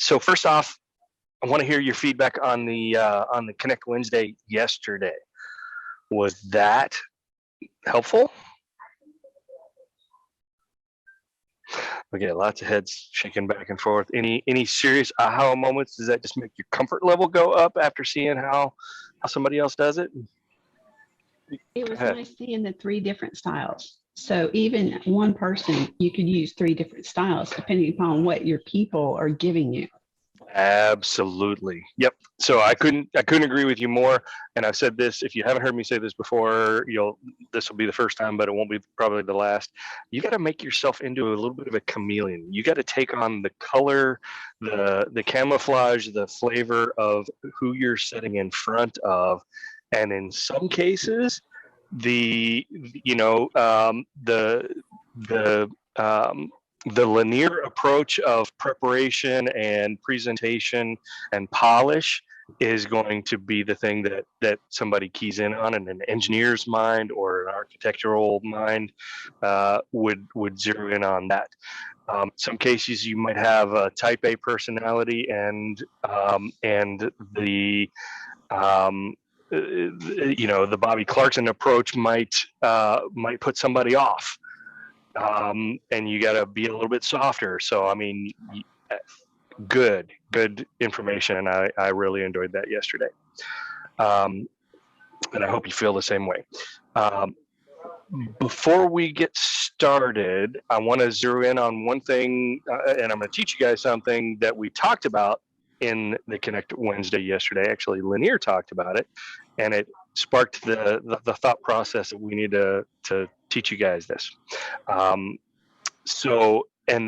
So first off, I want to hear your feedback on the Connect Wednesday yesterday. Was that helpful? Okay, lots of heads shaking back and forth. Any serious aha moments? Does that just make your comfort level go up after seeing how somebody else does it? It was nice seeing the 3 different styles. So even one person, you could use 3 different styles depending upon what your people are giving you. Absolutely. Yep. So I couldn't agree with you more. And I've said this, if you haven't heard me say this before, this will be the first time, but it won't be probably the last. You got to make yourself into a little bit of a chameleon. You got to take on the color, the camouflage, the flavor of who you're sitting in front of. And in some cases, the linear approach of preparation and presentation and polish is going to be the thing that somebody keys in on, and an engineer's mind or an architectural mind would zero in on that. Some cases you might have a type A personality, and the the Bobby Clarkson approach might put somebody off. And you got to be a little bit softer. So, I mean, good information. And I really enjoyed that yesterday. And I hope you feel the same way. Before we get started, I want to zero in on one thing, and I'm going to teach you guys something that we talked about in the Connect Wednesday yesterday. Actually, Lanier talked about it, and it sparked the thought process that we need to teach you guys this. And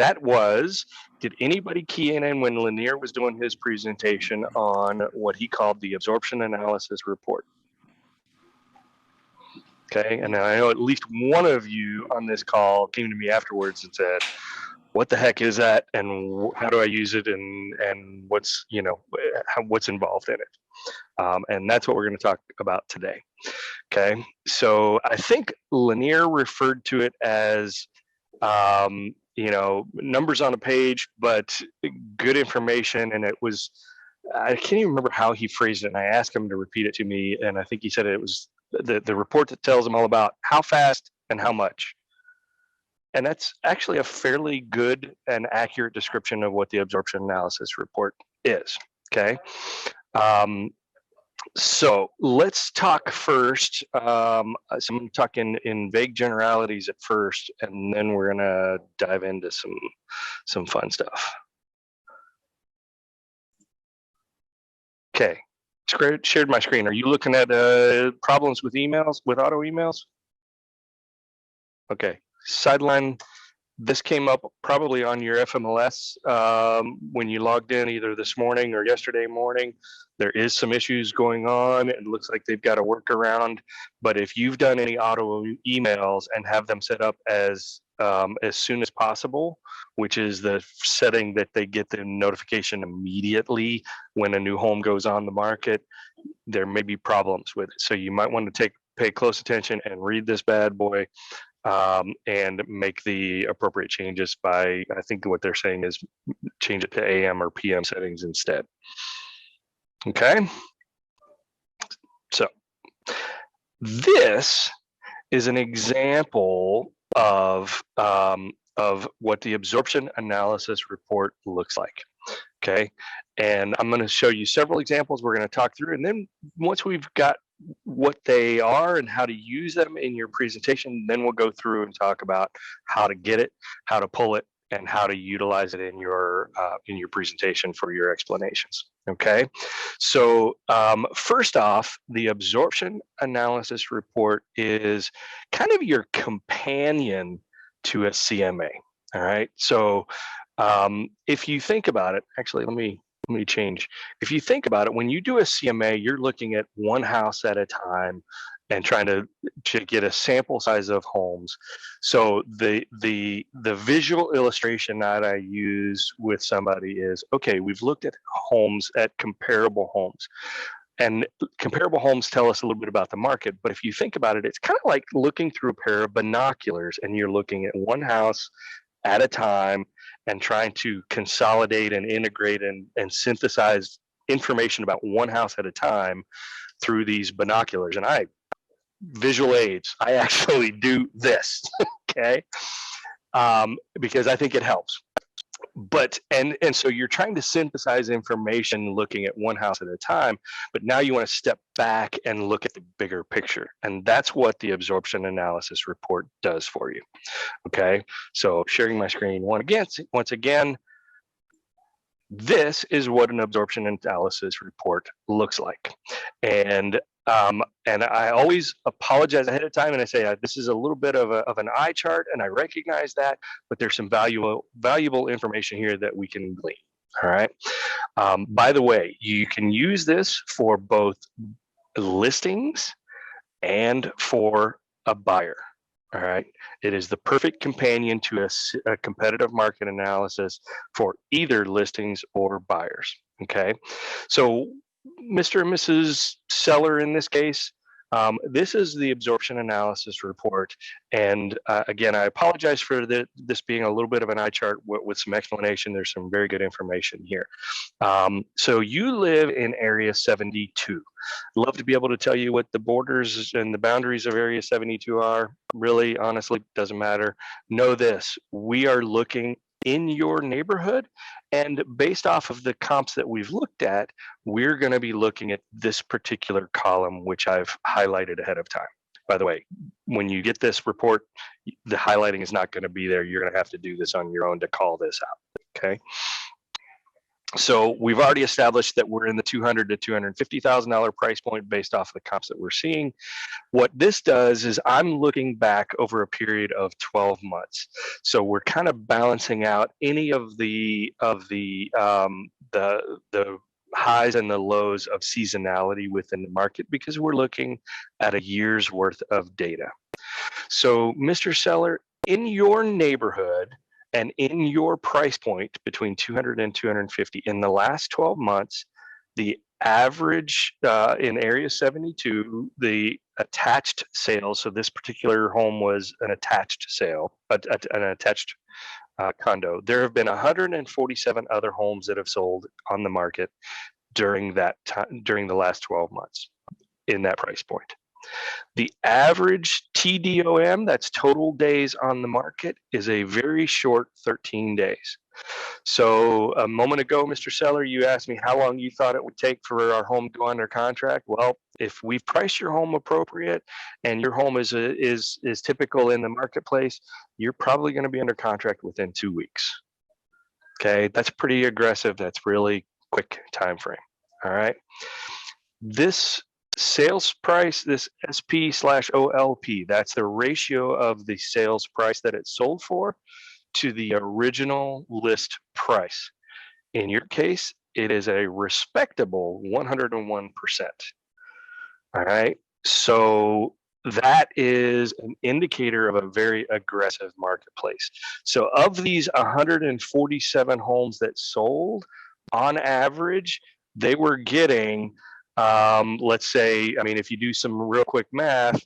that was, did anybody key in when Lanier was doing his presentation on what he called the absorption analysis report? Okay, and I know at least one of you on this call came to me afterwards and said, what the heck is that, and how do I use it, and what's involved in it? And that's what we're going to talk about today. Okay, so I think Lanier referred to it as numbers on a page, but good information. And it was, I can't even remember how he phrased it, and I asked him to repeat it to me, and I think he said it was the report that tells him all about how fast and how much. And that's actually a fairly good and accurate description of what the absorption analysis report is. Okay. So let's talk first. So I'm going to talk in vague generalities at first, and then we're going to dive into some fun stuff. Okay, shared my screen. Are you looking at problems with emails, with auto emails? Okay, sideline. This came up probably on your FMLS when you logged in either this morning or yesterday morning. There is some issues going on. It looks like they've got a workaround. But if you've done any auto emails and have them set up as soon as possible, which is the setting that they get the notification immediately when a new home goes on the market, there may be problems with it. So you might want to pay close attention and read this bad boy. And make the appropriate changes by, I think what they're saying is change it to AM or PM settings instead. Okay. So this is an example of what the absorption analysis report looks like. Okay. And I'm going to show you several examples we're going to talk through. And then once we've got what they are and how to use them in your presentation, then we'll go through and talk about how to get it, how to pull it, and how to utilize it in your presentation for your explanations. Okay, so first off, the absorption analysis report is kind of your companion to a CMA. All right, so if you think about it, actually, let me change. If you think about it, when you do a CMA, you're looking at one house at a time and trying to get a sample size of homes. So the visual illustration that I use with somebody is, okay, we've looked at homes, at comparable homes. And comparable homes tell us a little bit about the market. But if you think about it, it's kind of like looking through a pair of binoculars, and you're looking at one house at a time, and trying to consolidate and integrate and synthesize information about one house at a time through these binoculars. And visual aids, I actually do this, okay? Because I think it helps. But and so you're trying to synthesize information looking at one house at a time, but now you want to step back and look at the bigger picture, and that's what the absorption analysis report does for you. Okay, so sharing my screen once again, this is what an absorption analysis report looks like. And I always apologize ahead of time, and I say this is a little bit of an eye chart, and I recognize that, but there's some valuable information here that we can glean. All right. By the way, you can use this for both listings and for a buyer. All right. It is the perfect companion to a competitive market analysis for either listings or buyers. Okay. So Mr. and Mrs. Seller in this case, this is the absorption analysis report. And again, I apologize for this being a little bit of an eye chart with some explanation. There's some very good information here. So you live in Area 72. Love to be able to tell you what the borders and the boundaries of Area 72 are. Really, honestly, doesn't matter. Know this, we are looking in your neighborhood, and based off of the comps that we've looked at, we're going to be looking at this particular column, which I've highlighted ahead of time. By the way, when you get this report, the highlighting is not going to be there. You're going to have to do this on your own to call this out. Okay. So we've already established that we're in the $200,000 to $250,000 price point based off of the comps that we're seeing. What this does is I'm looking back over a period of 12 months. So we're kind of balancing out any of the highs and the lows of seasonality within the market, because we're looking at a year's worth of data. So Mr. Seller, in your neighborhood, and in your price point between 200 and 250 in the last 12 months, the average in Area 72, the attached sales, so this particular home was an attached sale, an attached condo. There have been 147 other homes that have sold on the market during that time, during the last 12 months in that price point. The average TDOM, that's total days on the market, is a very short 13 days. So a moment ago, Mr. Seller, you asked me how long you thought it would take for our home to go under contract. Well, if we've priced your home appropriate and your home is typical in the marketplace, you're probably going to be under contract within 2 weeks. Okay, that's pretty aggressive. That's really quick time frame. All right. This sales price, this SP/OLP, that's the ratio of the sales price that it sold for to the original list price. In your case, it is a respectable 101%. All right. So that is an indicator of a very aggressive marketplace. So of these 147 homes that sold, on average, they were getting let's say, I mean, if you do some real quick math,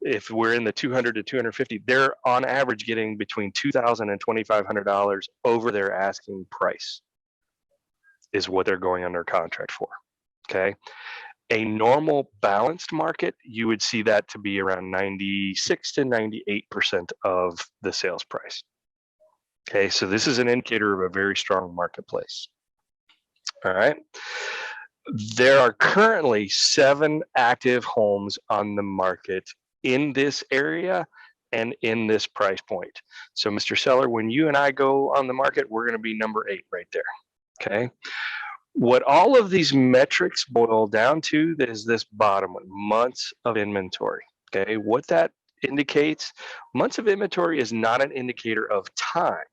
if we're in the 200 to 250, they're on average getting between $2,000 and $2,500 over their asking price is what they're going under contract for. Okay. A normal balanced market, you would see that to be around 96 to 98% of the sales price. Okay. So this is an indicator of a very strong marketplace. All right. There are currently 7 active homes on the market in this area and in this price point. So Mr. Seller, when you and I go on the market, we're going to be number 8 right there. Okay. What all of these metrics boil down to is this bottom one, months of inventory. Okay. What that indicates, months of inventory is not an indicator of time.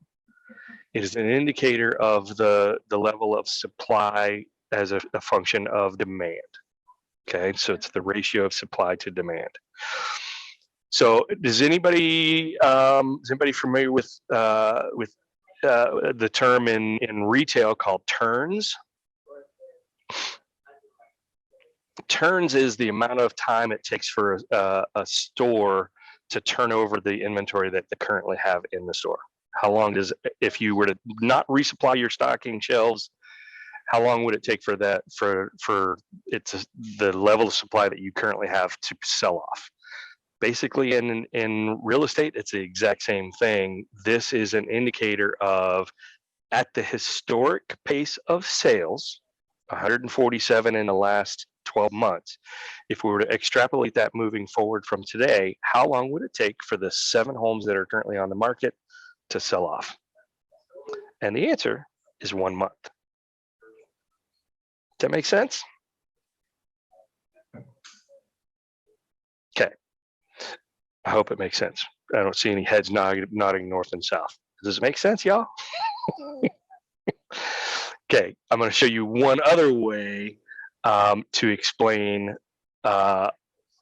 It is an indicator of the level of supply as a function of demand. Okay, so it's the ratio of supply to demand. So is anybody familiar with the term in retail called turns? Turns is the amount of time it takes for a store to turn over the inventory that they currently have in the store. How long does, if you were to not resupply your stocking shelves, how long would it take for that, for it's the level of supply that you currently have to sell off? Basically, in real estate, it's the exact same thing. This is an indicator of, at the historic pace of sales, 147 in the last 12 months. If we were to extrapolate that moving forward from today, how long would it take for the 7 homes that are currently on the market to sell off? And the answer is 1 month. Does that make sense? Okay. I hope it makes sense. I don't see any heads nodding north and south. Does it make sense, y'all? Okay, I'm going to show you one other way to explain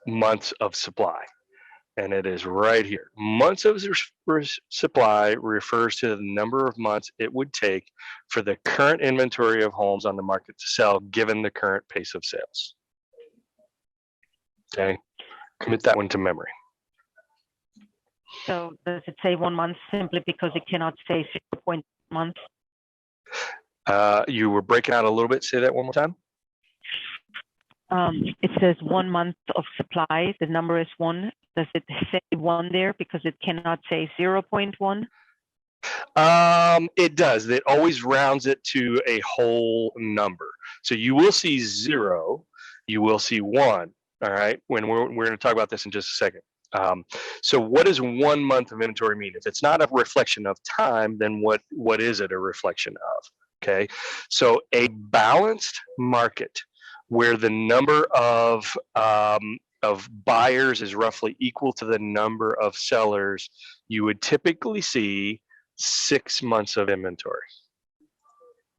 months of supply, and it is right here. Months of supply refers to the number of months it would take for the current inventory of homes on the market to sell, given the current pace of sales. Okay, commit that one to memory. So does it say 1 month simply because it cannot say 0.1 month? You were breaking out a little bit. Say that one more time. It says 1 month of supply. The number is 1. Does it say 1 there because it cannot say 0.1? It does. It always rounds it to a whole number. So you will see 0. You will see 1. All right. When we're going to talk about this in just a second. So what does 1 month of inventory mean? If it's not a reflection of time, then what is it a reflection of? Okay, so a balanced market where the number of buyers is roughly equal to the number of sellers, you would typically see 6 months of inventory.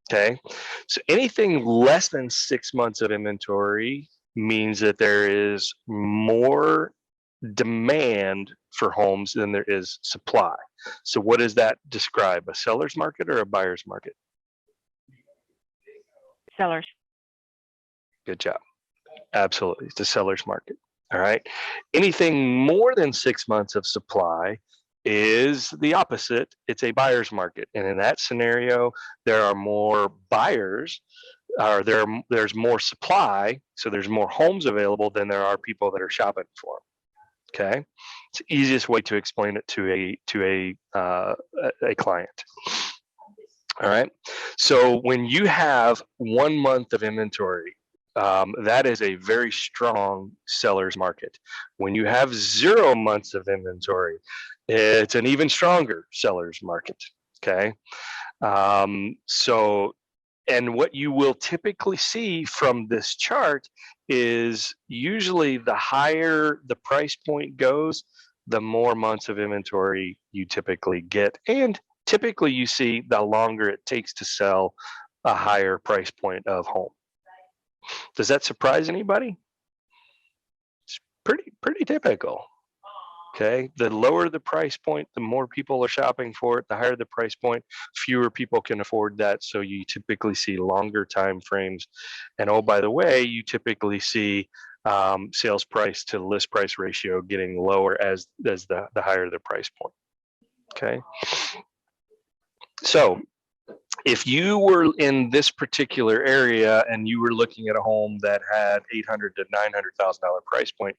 Okay, so anything less than 6 months of inventory means that there is more demand for homes than there is supply. So what does that describe? A seller's market or a buyer's market? Sellers. Good job. Absolutely. It's a seller's market. All right. Anything more than 6 months of supply is the opposite. It's a buyer's market. And in that scenario, there are more buyers, or there's more supply. So there's more homes available than there are people that are shopping for them. Okay. It's the easiest way to explain it to a client. All right. So when you have 1 month of inventory, that is a very strong seller's market. When you have 0 months of inventory, it's an even stronger seller's market. Okay. And what you will typically see from this chart is usually the higher the price point goes, the more months of inventory you typically get. And typically you see the longer it takes to sell a higher price point of home. Does that surprise anybody? It's pretty typical. Okay, the lower the price point, the more people are shopping for it. The higher the price point, fewer people can afford that. So you typically see longer time frames. And oh, by the way, you typically see sales price to list price ratio getting lower as the higher the price point. Okay. So if you were in this particular area and you were looking at a home that had $800,000 to $900,000 price point,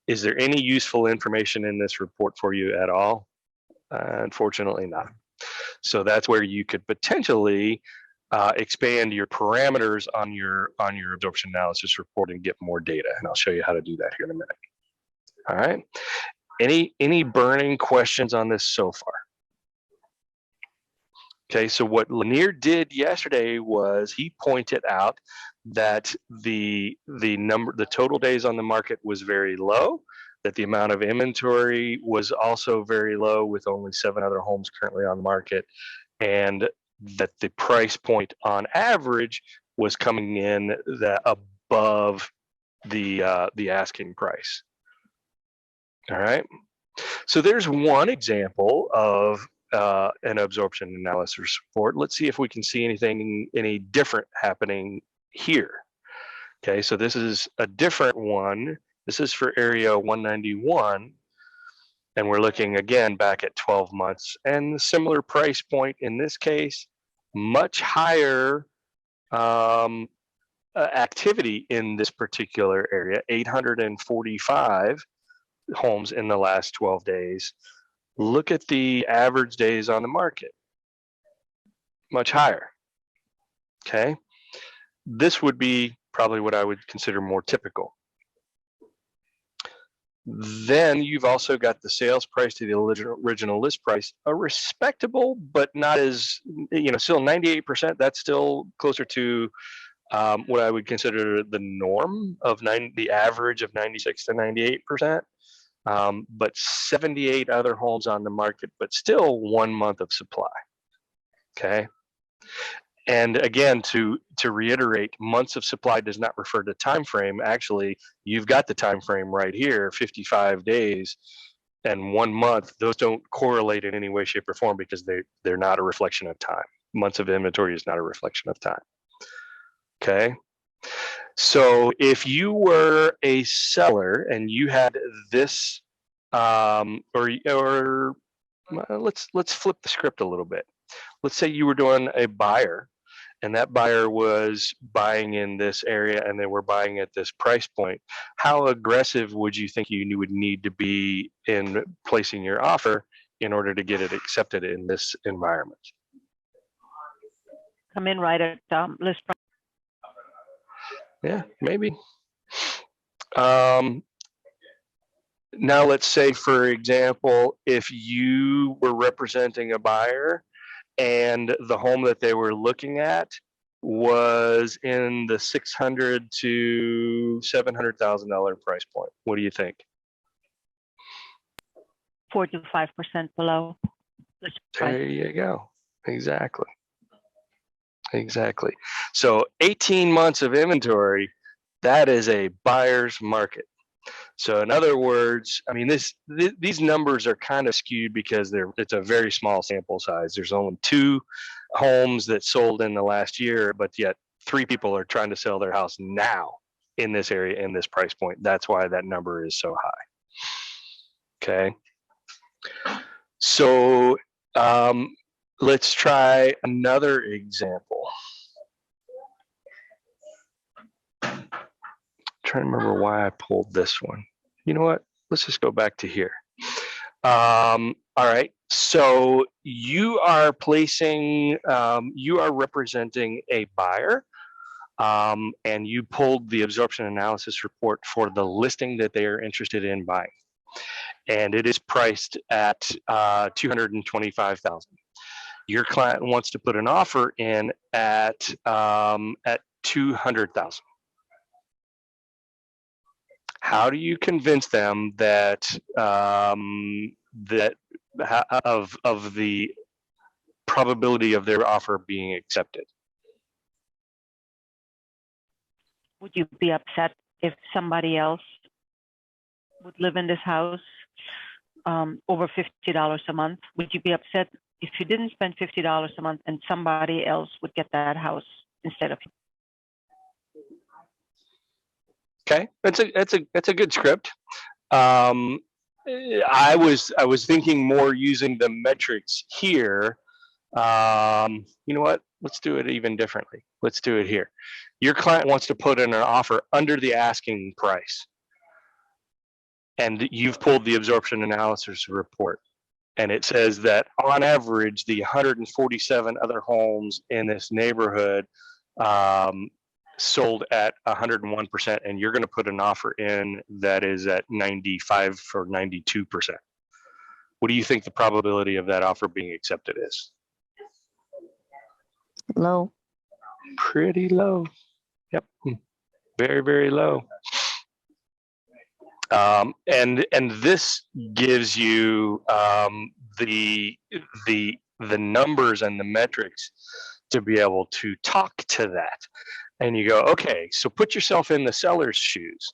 is there any useful information in this report for you at all? Unfortunately not. So that's where you could potentially expand your parameters on your absorption analysis report and get more data. And I'll show you how to do that here in a minute. All right. Any burning questions on this so far? Okay, so what Lanier did yesterday was he pointed out that the total days on the market was very low, that the amount of inventory was also very low with only 7 other homes currently on the market, and that the price point on average was coming in above the asking price. All right, so there's one example of an absorption analysis report. Let's see if we can see any different happening here. Okay, so this is a different one. This is for area 191. And we're looking again back at 12 months, and similar price point in this case, much higher activity in this particular area, 845 homes in the last 12 days. Look at the average days on the market, much higher. Okay, this would be probably what I would consider more typical. Then you've also got the sales price to the original list price, a respectable, but not as, still 98%. That's still closer to what I would consider the norm of the average of 96 to 98%. But 78 other homes on the market, but still 1 month of supply. Okay. And again, to reiterate, months of supply does not refer to time frame. Actually, you've got the time frame right here, 55 days and 1 month. Those don't correlate in any way, shape, or form because they're not a reflection of time. Months of inventory is not a reflection of time. Okay. So if you were a seller and you had this, or let's flip the script a little bit. Let's say you were doing a buyer, and that buyer was buying in this area and they were buying at this price point. How aggressive would you think you would need to be in placing your offer in order to get it accepted in this environment? Come in right at list price. Yeah, maybe. Now let's say, for example, if you were representing a buyer and the home that they were looking at was in the $600,000 to $700,000 price point. What do you think? 4 to 5% below. There you go. Exactly. Exactly. So 18 months of inventory, that is a buyer's market. So in other words, I mean, these numbers are kind of skewed because it's a very small sample size. There's only 2 homes that sold in the last year, but yet 3 people are trying to sell their house now in this area, in this price point. That's why that number is so high. Okay. So let's try another example. Trying to remember why I pulled this one. You know what? Let's just go back to here. All right. So you are placing, you are representing a buyer, and you pulled the absorption analysis report for the listing that they are interested in buying, and it is priced at $225,000. Your client wants to put an offer in at $200,000. How do you convince them that of the probability of their offer being accepted? Would you be upset if somebody else would live in this house over $50 a month? Would you be upset if you didn't spend $50 a month and somebody else would get that house instead of you? Okay, that's a good script. I was thinking more using the metrics here. You know what? Let's do it even differently. Let's do it here. Your client wants to put in an offer under the asking price, and you've pulled the absorption analysis report, and it says that on average, the 147 other homes in this neighborhood sold at 101%, and you're going to put an offer in that is at 95 or 92%. What do you think the probability of that offer being accepted is? Low. Pretty low. Yep. Very, very low. And this gives you the numbers and the metrics to be able to talk to that. And you go, okay, so put yourself in the seller's shoes.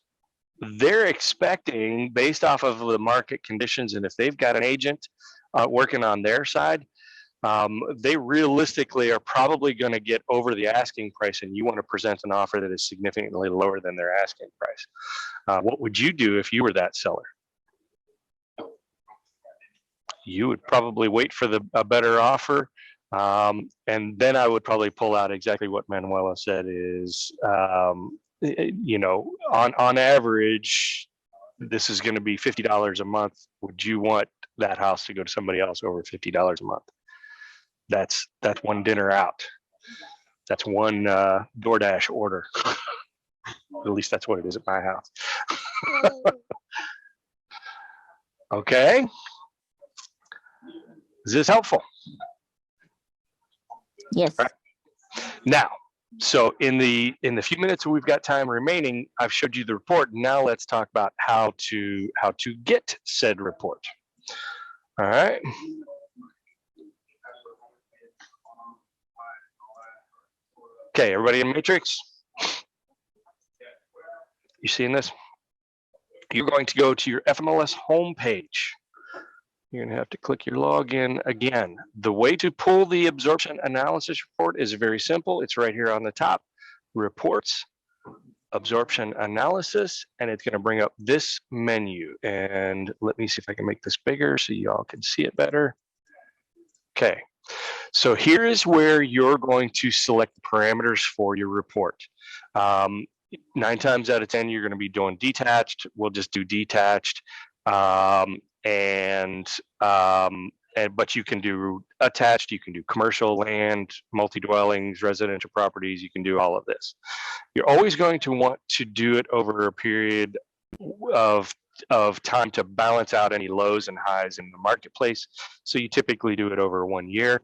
They're expecting, based off of the market conditions, and if they've got an agent working on their side, they realistically are probably going to get over the asking price, and you want to present an offer that is significantly lower than their asking price. What would you do if you were that seller? you would probably wait for a better offer. And then I would probably pull out exactly what Manuela said is, you know, on average, this is going to be $50 a month. Would you want that house to go to somebody else over $50 a month? That's one dinner out. That's one DoorDash order. At least that's what it is at my house. Okay. Is this helpful? Yes. All right. Now, so in the few minutes we've got time remaining, I've showed you the report. Now let's talk about how to get said report. All right. Okay, everybody in Matrix? You seeing this? You're going to go to your FMLS homepage. You're going to have to click your login again. The way to pull the absorption analysis report is very simple. It's right here on the top. Reports, absorption analysis, and it's going to bring up this menu. And let me see if I can make this bigger so y'all can see it better. Okay. So here is where you're going to select the parameters for your report. 9 times out of 10, you're going to be doing detached. We'll just do detached. But you can do attached, you can do commercial land, multi-dwellings, residential properties, you can do all of this. You're always going to want to do it over a period of time to balance out any lows and highs in the marketplace. So you typically do it over 1 year.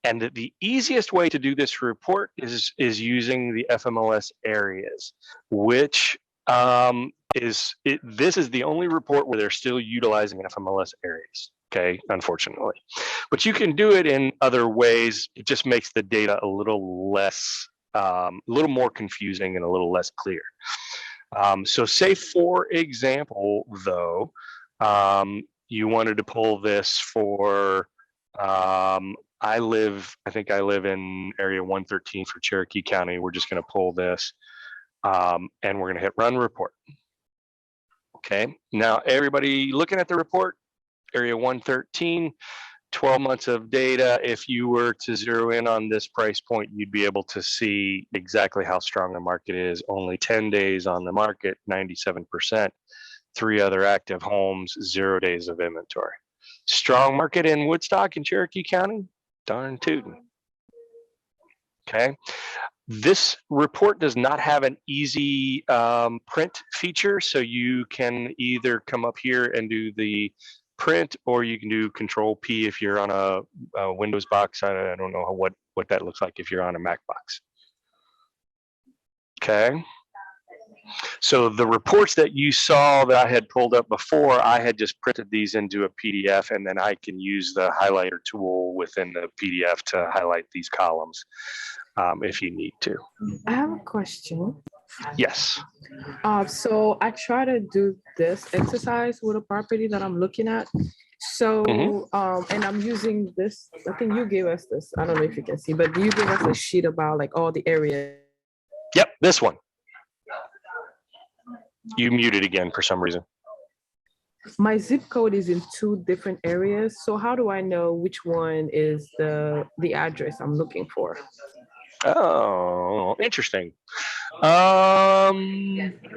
And the easiest way to do this report is using the FMLS areas, which this is the only report where they're still utilizing FMLS areas, okay, unfortunately. But you can do it in other ways. It just makes the data a little less, a little more confusing and a little less clear. So say, for example, though, you wanted to pull this for, I think I live in area 113 for Cherokee County. We're just going to pull this and we're going to hit run report. Okay, now everybody looking at the report, area 113, 12 months of data. If you were to zero in on this price point, you'd be able to see exactly how strong the market is. Only 10 days on the market, 97%, 3 other active homes, 0 days of inventory. Strong market in Woodstock and Cherokee County, darn tootin'. Okay. This report does not have an easy print feature, so you can either come up here and do the print, or you can do Control P if you're on a Windows box. I don't know what that looks like if you're on a Mac box. Okay. So the reports that you saw that I had pulled up before, I had just printed these into a PDF, and then I can use the highlighter tool within the PDF to highlight these columns if you need to. I have a question. Yes. So I try to do this exercise with a property that I'm looking at. So, and I'm using this, I think you gave us this, I don't know if you can see, but you gave us a sheet about like all the areas. Yep, this one. You muted again for some reason. My zip code is in 2 different areas. So how do I know which one is the address I'm looking for? Oh, interesting. I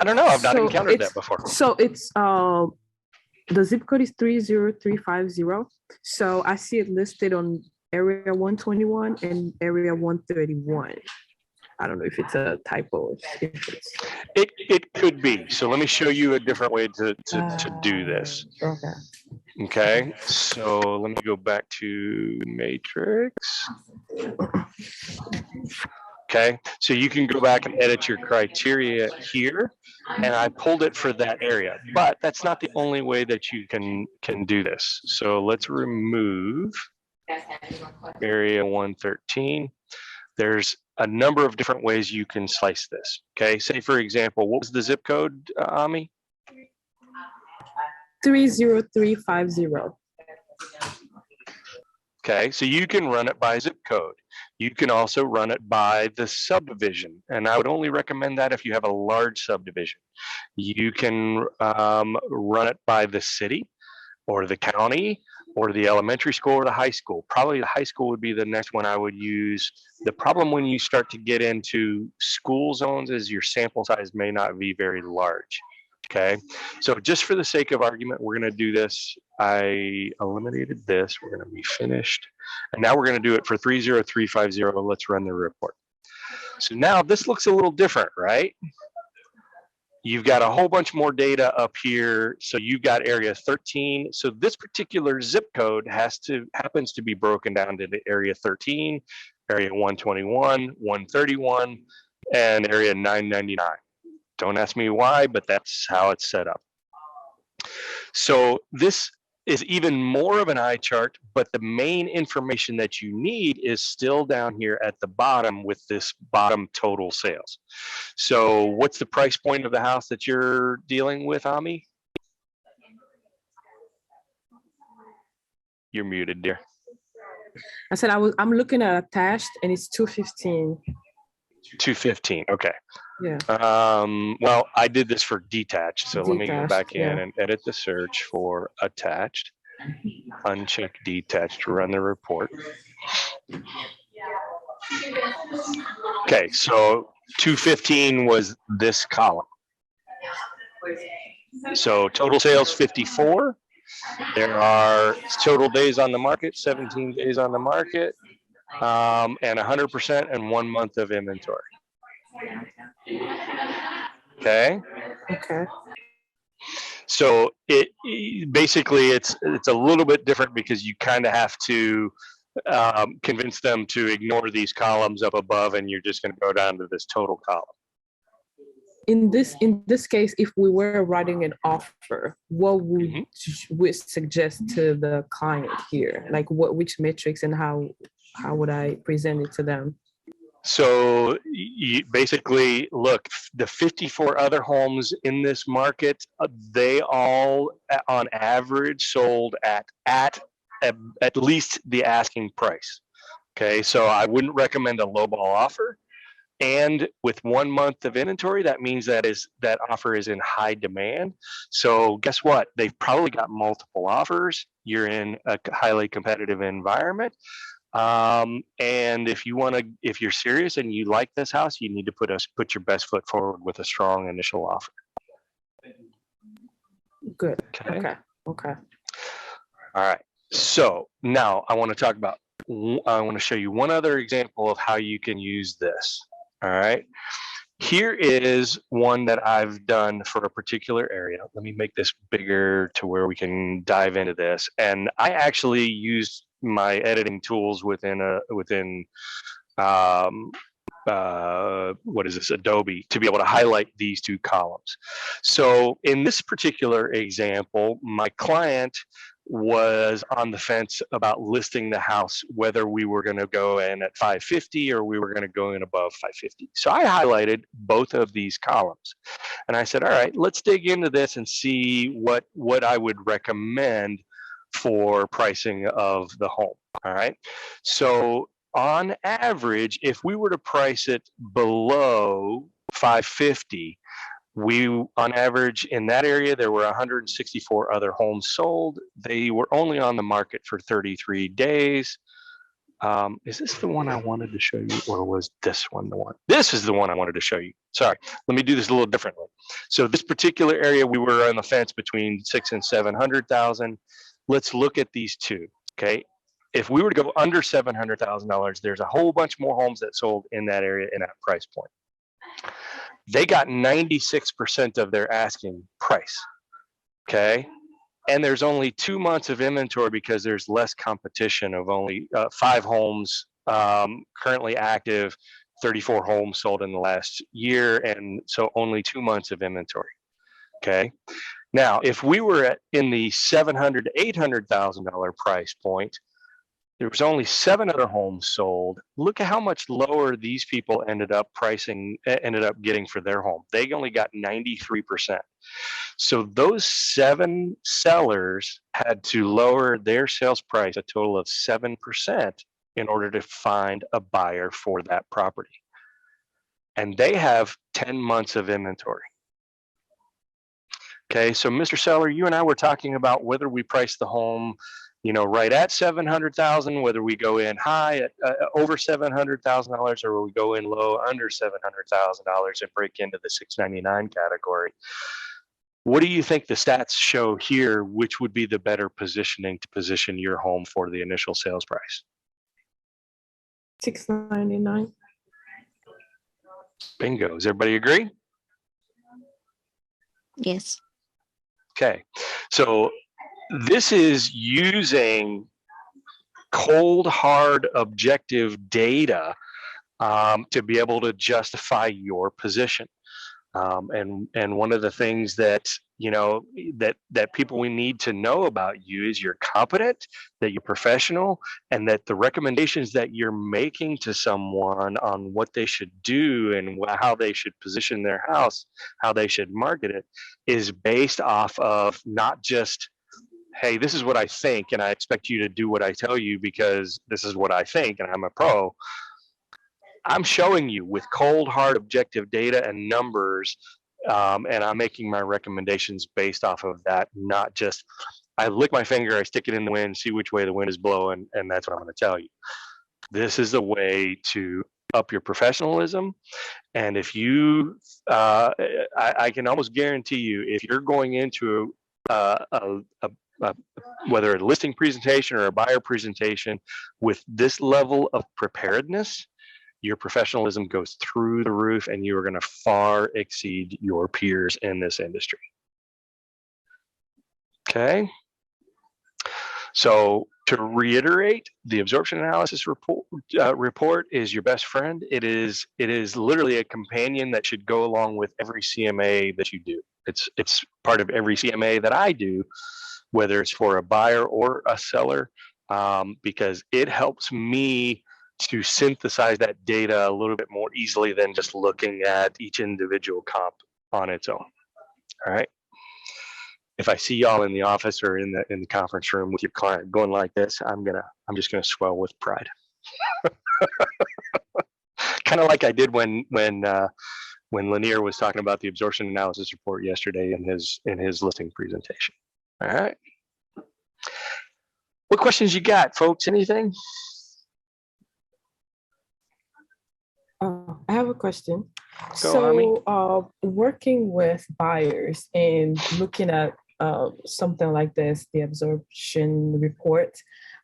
don't know. I've not encountered that before. So it's the zip code is 30350. So I see it listed on area 121 and area 131. I don't know if it's a typo. It could be. So let me show you a different way to do this. Okay. Okay. So let me go back to Matrix. Okay. So you can go back and edit your criteria here, and I pulled it for that area. But that's not the only way that you can do this. So let's remove area 113. There's a number of different ways you can slice this. Okay, say for example, what was the zip code, Ami? 30350. Okay, so you can run it by zip code. You can also run it by the subdivision, and I would only recommend that if you have a large subdivision. You can run it by the city or the county or the elementary school or the high school. Probably the high school would be the next one I would use. The problem when you start to get into school zones is your sample size may not be very large. Okay, so just for the sake of argument, we're going to do this. I eliminated this. We're going to be finished. And now we're going to do it for 30350. Let's run the report. So now this looks a little different, right? You've got a whole bunch more data up here. So you've got area 13. So this particular zip code happens to be broken down into area 13, area 121, 131, and area 999. Don't ask me why, but that's how it's set up. So this is even more of an eye chart, but the main information that you need is still down here at the bottom with this bottom total sales. So what's the price point of the house that you're dealing with, Ami? You're muted, dear. I said I'm looking at attached and it's 215. 215, okay. Yeah. Well, I did this for detached, so let me go back in yeah. and edit the search for attached, uncheck detached to run the report. Okay, so 215 was this column. So total sales 54. There are total days on the market, 17 days on the market, and 100% and 1 month of inventory. Okay. Okay. So basically it's a little bit different because you kind of have to convince them to ignore these columns up above, and you're just going to go down to this total column. In this case, if we were writing an offer, what would we suggest to the client here? Like which metrics and how would I present it to them? So you basically look, the 54 other homes in this market, they all on average sold at least the asking price. Okay, so I wouldn't recommend a lowball offer. And with 1 month of inventory, that means that offer is in high demand. So guess what? They've probably got multiple offers. You're in a highly competitive environment. And if you're serious and you like this house, you need to put your best foot forward with a strong initial offer. Good. Okay. All right. So now I want to show you one other example of how you can use this. All right. Here is one that I've done for a particular area. Let me make this bigger to where we can dive into this. And I actually used my editing tools within Adobe to be able to highlight these two columns. So in this particular example, my client was on the fence about listing the house, whether we were going to go in at 550 or we were going to go in above 550. So I highlighted both of these columns and I said, all right, let's dig into this and see what I would recommend for pricing of the home. All right. So on average, if we were to price it below 550, on average in that area, there were 164 other homes sold. They were only on the market for 33 days. Is this the one I wanted to show you, or was this one the one? This is the one I wanted to show you. Sorry, let me do this a little differently. So this particular area, we were on the fence between 600,000 and 700,000. Let's look at these two, okay? If we were to go under $700,000, there's a whole bunch more homes that sold in that area in that price point. They got 96% of their asking price, okay? And there's only 2 months of inventory because there's less competition of only 5 homes currently active, 34 homes sold in the last year, and so only 2 months of inventory, okay? Now, if we were in the $700,000 to $800,000 price point, there was only 7 other homes sold. Look at how much lower these people ended up getting for their home. They only got 93%. So those 7 sellers had to lower their sales price a total of 7% in order to find a buyer for that property. And they have 10 months of inventory. Okay, so Mr. Seller, you and I were talking about whether we price the home right at 700,000, whether we go in high at over $700,000 or we go in low under $700,000 and break into the 699 category. What do you think the stats show here? Which would be the better positioning to position your home for the initial sales price? $699. Bingo. Does everybody agree? Yes. Okay. So this is using cold, hard, objective data to be able to justify your position. And one of the things that that people we need to know about you is you're competent, that you're professional, and that the recommendations that you're making to someone on what they should do and how they should position their house, how they should market it, is based off of not just, hey, this is what I think, and I expect you to do what I tell you because this is what I think, and I'm a pro. I'm showing you with cold, hard, objective data and numbers, and I'm making my recommendations based off of that, not just, I lick my finger, I stick it in the wind, see which way the wind is blowing, and that's what I'm going to tell you. This is a way to up your professionalism. And if you, I can almost guarantee you, if you're going into whether a listing presentation or a buyer presentation with this level of preparedness, your professionalism goes through the roof and you are going to far exceed your peers in this industry. Okay. So to reiterate, the absorption analysis report is your best friend. It is literally a companion that should go along with every CMA that you do. It's part of every CMA that I do, whether it's for a buyer or a seller, because it helps me to synthesize that data a little bit more easily than just looking at each individual comp on its own. All right. If I see y'all in the office or in the conference room with your client going like this, I'm just gonna swell with pride. Kind of like I did when Lanier was talking about the absorption analysis report yesterday in his listing presentation. All right. What questions you got, folks? Anything? I have a question. Go, So, working with buyers and looking at something like this, the absorption report,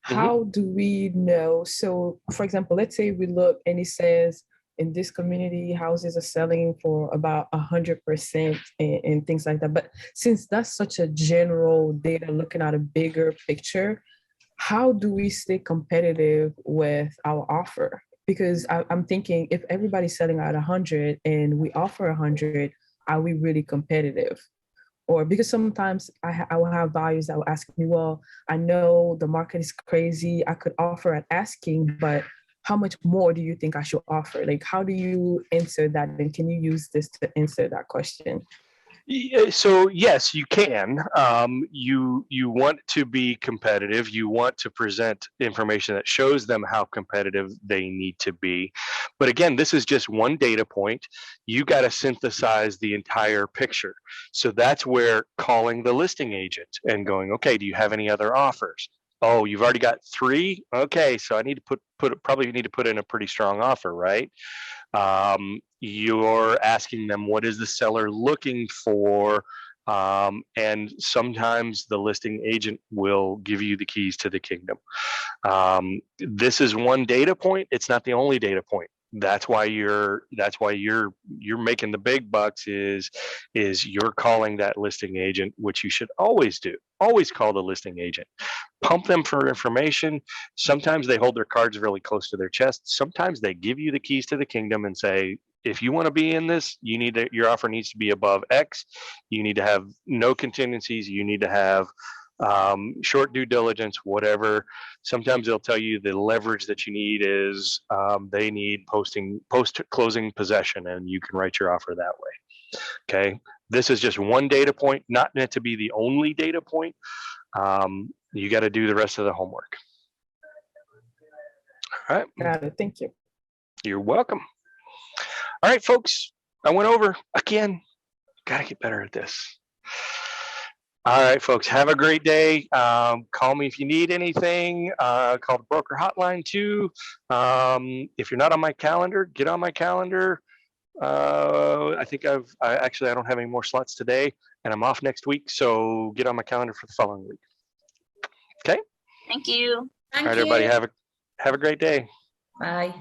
how do we know? So, for example, let's say we look and it says in this community, houses are selling for about 100% and things like that. But since that's such a general data, looking at a bigger picture, how do we stay competitive with our offer? Because I'm thinking if everybody's selling at 100 and we offer 100, are we really competitive? Or because sometimes I will have buyers that will ask me, well, I know the market is crazy. I could offer at asking, but how much more do you think I should offer? Like, how do you answer that? And can you use this to answer that question? So yes, you can. You want to be competitive. You want to present information that shows them how competitive they need to be. But again, this is just one data point. You got to synthesize the entire picture. So that's where calling the listing agent and going, okay, do you have any other offers? Oh, you've already got 3. Okay, so I need to probably need to put in a pretty strong offer, right? You're asking them, what is the seller looking for? And sometimes the listing agent will give you the keys to the kingdom. This is one data point. It's not the only data point. That's why you're making the big bucks is you're calling that listing agent, which you should always do. Always call the listing agent. Pump them for information. Sometimes they hold their cards really close to their chest. Sometimes they give you the keys to the kingdom and say, if you want to be in this, your offer needs to be above X. You need to have no contingencies. You need to have short due diligence, whatever. Sometimes they'll tell you the leverage that you need is they need post-closing possession, and you can write your offer that way. Okay, this is just one data point, not meant to be the only data point. You got to do the rest of the homework. All right. Got it. Thank you. You're welcome. All right, folks. I went over again. Got to get better at this. All right, folks, have a great day. Call me if you need anything. Call the broker hotline too. If you're not on my calendar, get on my calendar. I think I don't have any more slots today, and I'm off next week, so get on my calendar for the following week. Okay. Thank you. All right, everybody, have a great day. Bye.